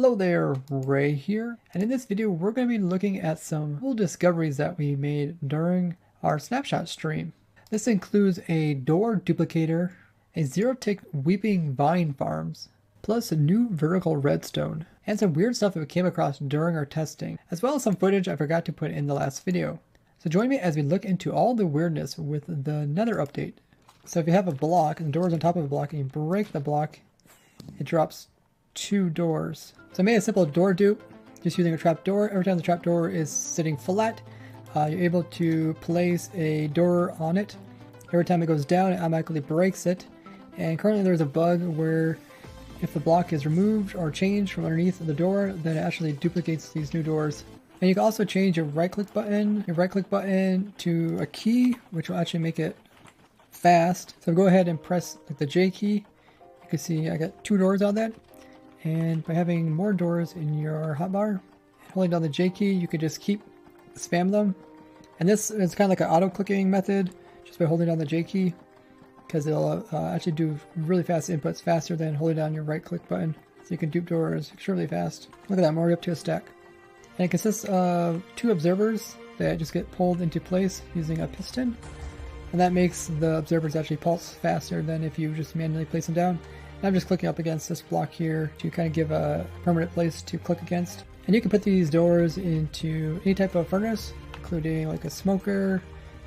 Hello there, Ray here, and in this video we're going to be looking at some cool discoveries that we made during our snapshot stream. This includes a door duplicator, a zero-tick weeping vine farms, plus a new vertical redstone, and some weird stuff that we came across during our testing, as well as some footage I forgot to put in the last video. So join me as we look into all the weirdness with the Nether update. So if you have a block and the door is on top of a block and you break the block, it drops 2 doors. So I made a simple door dupe just using a trap door. Every time the trap door is sitting flat, you're able to place a door on it. Every time it goes down, it automatically breaks it. And currently there's a bug where if the block is removed or changed from underneath the door, then it actually duplicates these new doors. And you can also change your right click button to a key, which will actually make it fast. So go ahead and press the J key. You can see I got 2 doors on that. And by having more doors in your hotbar, holding down the J key, you could just keep spam them. And this is kind of like an auto-clicking method, just by holding down the J key, because it'll actually do really fast inputs, faster than holding down your right-click button. So you can dupe doors extremely fast. Look at that, I'm already up to a stack. And it consists of 2 observers that just get pulled into place using a piston. And that makes the observers actually pulse faster than if you just manually place them down. I'm just clicking up against this block here to kind of give a permanent place to click against. And you can put these doors into any type of furnace, including like a smoker,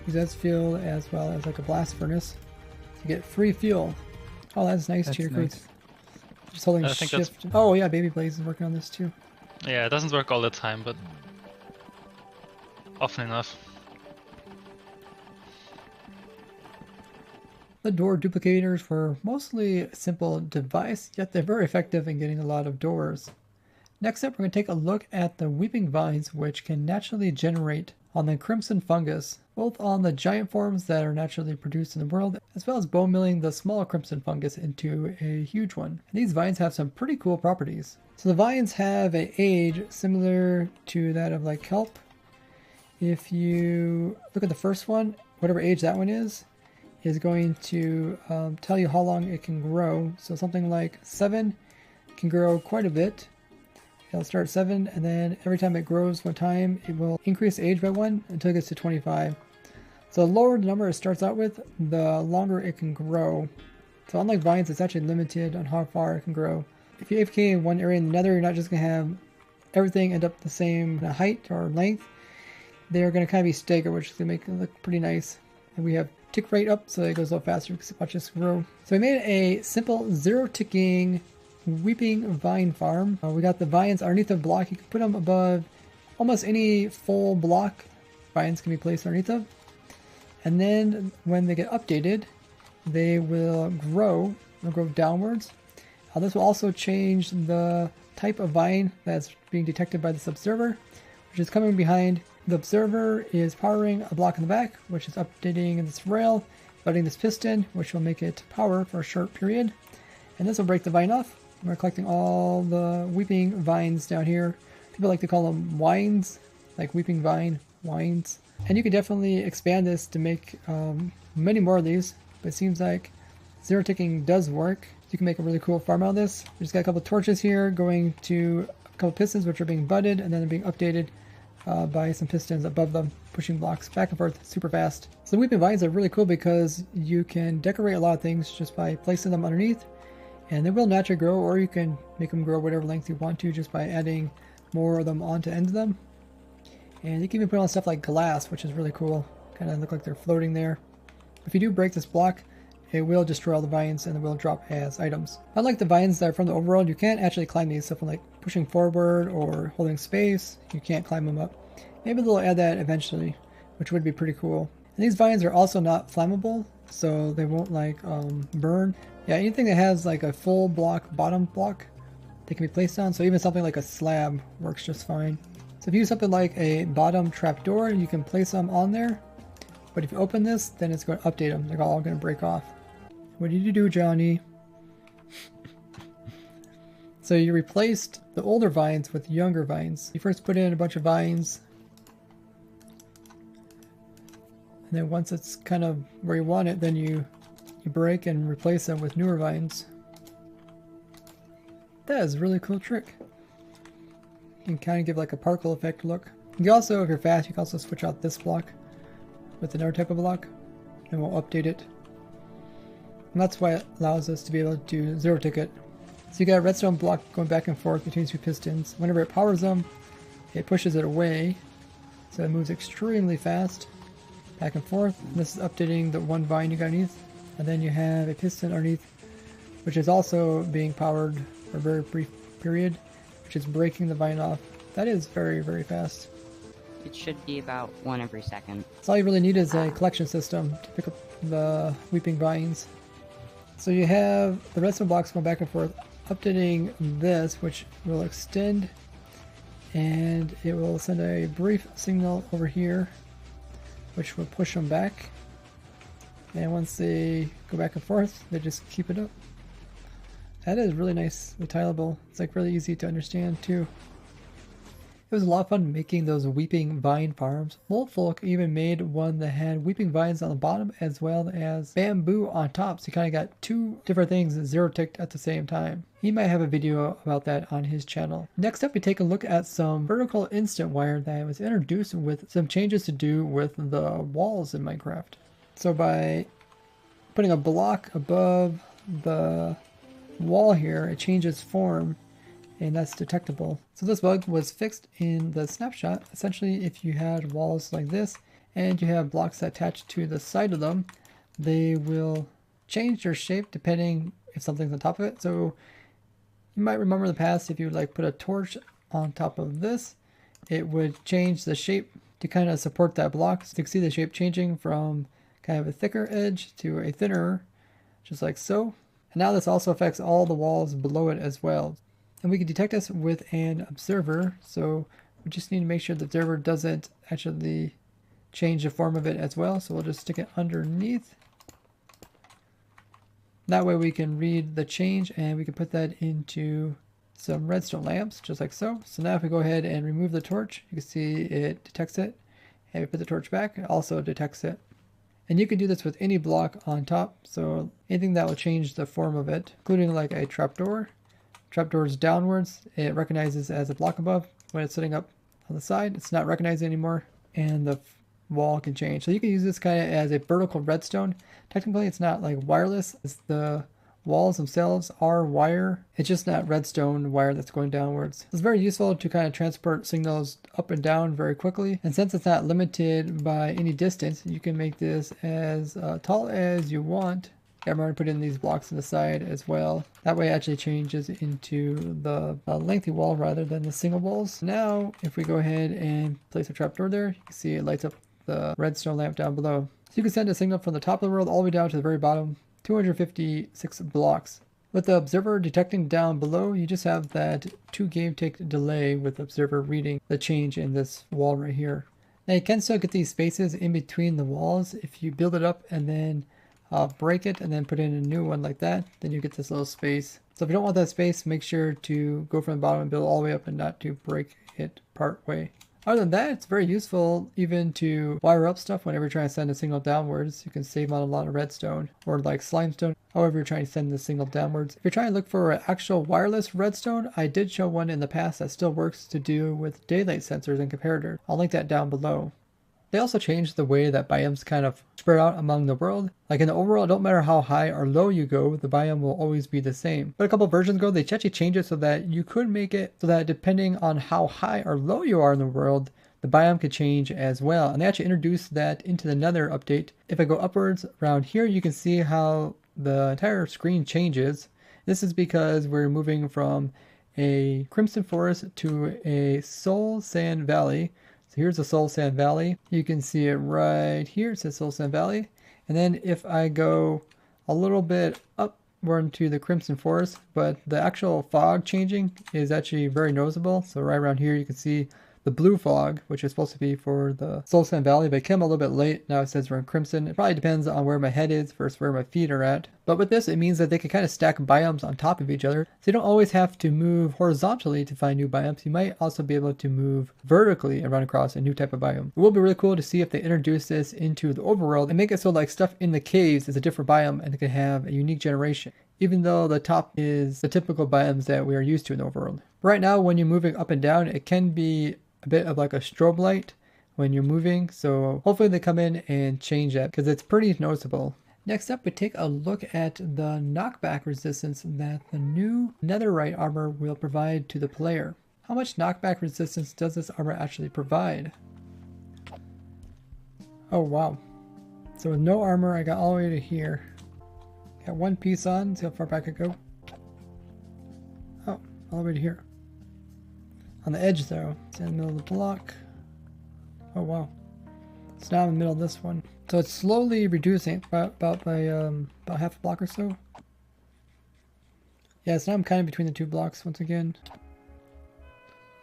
exhaust fuel, as well as like a blast furnace to get free fuel. Oh, that's nice, Cheer Fruits. Just holding shift. Oh yeah, Baby Blaze is working on this too. Yeah, it doesn't work all the time, but often enough. The door duplicators were mostly a simple device, yet they're very effective in getting a lot of doors. Next up, we're going to take a look at the weeping vines, which can naturally generate on the crimson fungus, both on the giant forms that are naturally produced in the world, as well as bone milling the small crimson fungus into a huge one. And these vines have some pretty cool properties. So the vines have an age similar to that of like kelp. If you look at the first one, whatever age that one is going to tell you how long it can grow. So something like 7 can grow quite a bit. It'll start 7, and then every time it grows one time, it will increase age by 1 until it gets to 25. So the lower the number it starts out with, the longer it can grow. So unlike vines, it's actually limited on how far it can grow. If you AFK in one area in the nether, you're not just going to have everything end up the same height or length. They're going to kind of be staggered, which is going to make it look pretty nice. And we have tick rate up so it goes a little faster because watch this grow. So we made a simple 0-ticking weeping vine farm. We got the vines underneath the block. You can put them above almost any full block. Vines can be placed underneath them. And then when they get updated, they will grow. They'll grow downwards. This will also change the type of vine that's being detected by this observer, which is coming behind. The observer is powering a block in the back, which is updating this rail, budding this piston, which will make it power for a short period. And this will break the vine off. We're collecting all the weeping vines down here. People like to call them wines, like weeping vine wines. And you can definitely expand this to make many more of these, but it seems like 0-ticking does work. You can make a really cool farm out of this. We just got a couple torches here going to a couple pistons, which are being budded, and then they're being updated by some pistons above them, pushing blocks back and forth super fast. So the weeping vines are really cool because you can decorate a lot of things just by placing them underneath, and they will naturally grow, or you can make them grow whatever length you want to just by adding more of them onto ends of them. And you can even put on stuff like glass, which is really cool. Kind of look like they're floating there. If you do break this block, it will destroy all the vines and it will drop as items. Unlike the vines that are from the overworld, you can't actually climb these, so from like pushing forward or holding space, you can't climb them up. Maybe they'll add that eventually, which would be pretty cool. And these vines are also not flammable, so they won't like burn. Yeah, anything that has like a full block, bottom block, they can be placed on, so even something like a slab works just fine. So if you use something like a bottom trapdoor, you can place them on there, but if you open this, then it's going to update them. They're all going to break off. What did you do, Johnny? So you replaced the older vines with younger vines. You first put in a bunch of vines, and then once it's kind of where you want it, then you break and replace them with newer vines. That is a really cool trick. You can kind of give like a particle effect look. You can also, if you're fast, you can also switch out this block with another type of block, and we'll update it. And that's why it allows us to be able to do zero ticket. So you got a redstone block going back and forth between two pistons. Whenever it powers them, it pushes it away, so it moves extremely fast, back and forth. And this is updating the one vine you got underneath. And then you have a piston underneath, which is also being powered for a very brief period, which is breaking the vine off. That is very, very fast. It should be about 1 every second. So all you really need is a collection system to pick up the weeping vines. So you have the redstone blocks going back and forth, updating this, which will extend, and it will send a brief signal over here, which will push them back. And once they go back and forth, they just keep it up. That is really nicely tileable. It's like really easy to understand too. It was a lot of fun making those weeping vine farms. Moldfolk even made one that had weeping vines on the bottom as well as bamboo on top. So you kind of got two different things zero ticked at the same time. He might have a video about that on his channel. Next up, we take a look at some vertical instant wire that was introduced with some changes to do with the walls in Minecraft. So by putting a block above the wall here, it changes form, and that's detectable. So this bug was fixed in the snapshot. Essentially, if you had walls like this and you have blocks attached to the side of them, they will change their shape depending if something's on top of it. So you might remember in the past, if you like put a torch on top of this, it would change the shape to kind of support that block. So you can see the shape changing from kind of a thicker edge to a thinner, just like so. And now this also affects all the walls below it as well. And we can detect this with an observer, so we just need to make sure the observer doesn't actually change the form of it as well. So we'll just stick it underneath. That way we can read the change, and we can put that into some redstone lamps, just like so. So now if we go ahead and remove the torch, you can see it detects it. And we put the torch back, it also detects it. And you can do this with any block on top, so anything that will change the form of it, including like a trapdoor. Trapdoors downwards, it recognizes as a block above. When it's sitting up on the side, it's not recognized anymore, and the wall can change. So you can use this kind of as a vertical redstone. Technically, it's not like wireless. The walls themselves are wire. It's just not redstone wire that's going downwards. It's very useful to kind of transport signals up and down very quickly. And since it's not limited by any distance, you can make this as tall as you want. I'm going to put in these blocks on the side as well. That way it actually changes into the lengthy wall rather than the single walls. Now, if we go ahead and place a trapdoor there, you can see it lights up the redstone lamp down below. So you can send a signal from the top of the world all the way down to the very bottom, 256 blocks. With the observer detecting down below, you just have that 2 game tick delay with the observer reading the change in this wall right here. Now you can still get these spaces in between the walls if you build it up and then break it and then put in a new one like that, then you get this little space. So if you don't want that space, make sure to go from the bottom and build all the way up and not to break it part way. Other than that, it's very useful even to wire up stuff whenever you're trying to send a signal downwards. You can save on a lot of redstone or like slimestone, however you're trying to send the signal downwards. If you're trying to look for an actual wireless redstone, I did show one in the past that still works to do with daylight sensors and comparators. I'll link that down below. They also changed the way that biomes kind of spread out among the world. Like in the overworld, it don't matter how high or low you go, the biome will always be the same. But a couple versions ago, they actually changed it so that you could make it so that depending on how high or low you are in the world, the biome could change as well. And they actually introduced that into the Nether update. If I go upwards around here, you can see how the entire screen changes. This is because we're moving from a Crimson Forest to a Soul Sand Valley. So here's the Soul Sand Valley. You can see it right here. It says Soul Sand Valley. And then if I go a little bit up, we're into the Crimson Forest, but the actual fog changing is actually very noticeable. So right around here, you can see the blue fog, which is supposed to be for the Soul Sand Valley, but it came a little bit late. Now it says we're in Crimson. It probably depends on where my head is versus where my feet are at. But with this, it means that they can kind of stack biomes on top of each other. So you don't always have to move horizontally to find new biomes. You might also be able to move vertically and run across a new type of biome. It will be really cool to see if they introduce this into the overworld and make it so like stuff in the caves is a different biome and it can have a unique generation. even though the top is the typical biomes that we are used to in the overworld. Right now, when you're moving up and down, it can be a bit of like a strobe light when you're moving, so hopefully they come in and change that because it's pretty noticeable. Next up, we take a look at the knockback resistance that the new netherite armor will provide to the player. How much knockback resistance does this armor actually provide? Oh wow. So with no armor, I got all the way to here. Got one piece on, see how far back I go. Oh, all the way to here. On the edge though, it's in the middle of the block. Oh wow. So now I'm in the middle of this one. So it's slowly reducing about half a block or so. Yeah, so now I'm kind of between the two blocks once again.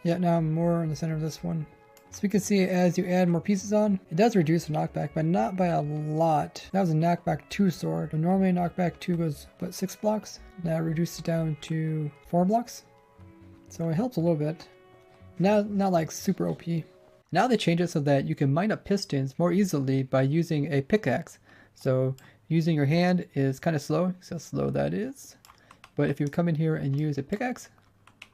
Yeah, now I'm more in the center of this one. So we can see as you add more pieces on, it does reduce the knockback, but not by a lot. That was a knockback 2 sword. But normally knockback 2 goes, what, 6 blocks? Now it reduced it down to 4 blocks. So it helps a little bit. Not like super OP. Now they change it so that you can mine up pistons more easily by using a pickaxe. So using your hand is kind of slow. See how slow that is. But if you come in here and use a pickaxe,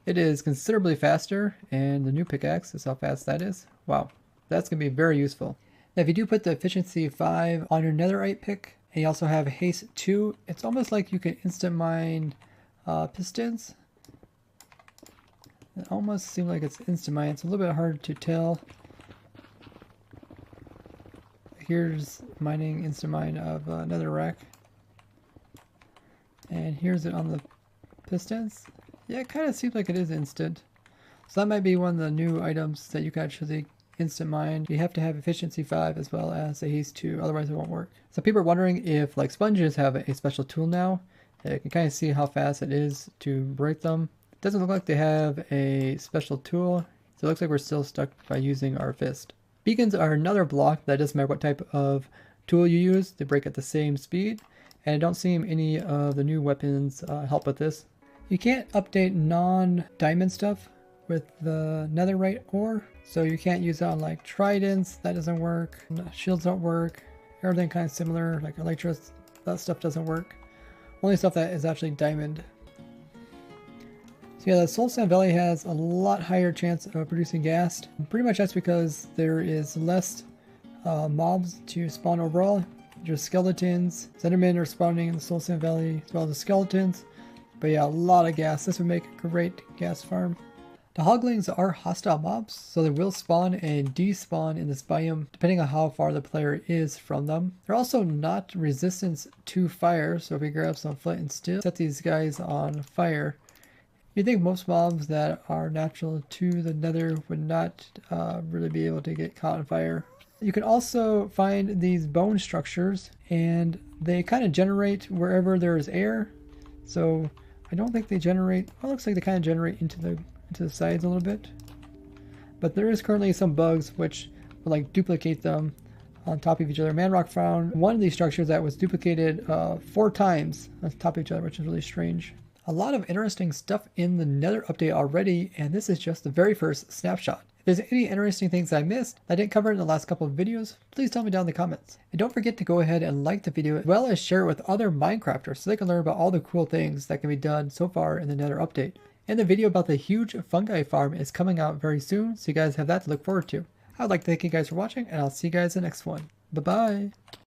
it is considerably faster, and the new pickaxe is how fast that is. Wow, that's going to be very useful. Now if you do put the efficiency 5 on your netherite pick, and you also have haste 2, it's almost like you can instant mine pistons. It almost seems like it's instant mine. It's a little bit hard to tell. Here's mining, instant mine of netherrack. And here's it on the pistons. Yeah, it kind of seems like it is instant. So that might be one of the new items that you can actually instant mine. You have to have efficiency 5 as well as a haste 2, otherwise it won't work. So people are wondering if like sponges have a special tool now. You can kind of see how fast it is to break them. It doesn't look like they have a special tool, so it looks like we're still stuck by using our fist. Beacons are another block that doesn't matter what type of tool you use, they break at the same speed, and I don't seem any of the new weapons help with this. You can't update non-diamond stuff with the netherite ore, so you can't use it on like tridents, that doesn't work, shields don't work, everything kind of similar, like elytras, that stuff doesn't work. Only stuff that is actually diamond. So yeah, the Soul Sand Valley has a lot higher chance of producing ghast. Pretty much that's because there is less mobs to spawn overall. Just skeletons, Endermen are spawning in the Soul Sand Valley as well as the skeletons. But yeah, a lot of ghast. This would make a great ghast farm. The hoglings are hostile mobs, so they will spawn and despawn in this biome depending on how far the player is from them. They're also not resistant to fire, so if we grab some flint and steel, set these guys on fire. You'd think most mobs that are natural to the nether would not really be able to get caught on fire. You can also find these bone structures, and they kind of generate wherever there is air. So I don't think they generate, well, it looks like they kind of generate into the sides a little bit. But there is currently some bugs which will like duplicate them on top of each other. Manrock found one of these structures that was duplicated 4 times on top of each other, which is really strange. A lot of interesting stuff in the Nether update already, and this is just the very first snapshot. If there's any interesting things I missed that I didn't cover in the last couple of videos, please tell me down in the comments. And don't forget to go ahead and like the video as well as share it with other Minecrafters so they can learn about all the cool things that can be done so far in the Nether update. And the video about the huge fungi farm is coming out very soon, so you guys have that to look forward to. I would like to thank you guys for watching, and I'll see you guys in the next one. Bye-bye!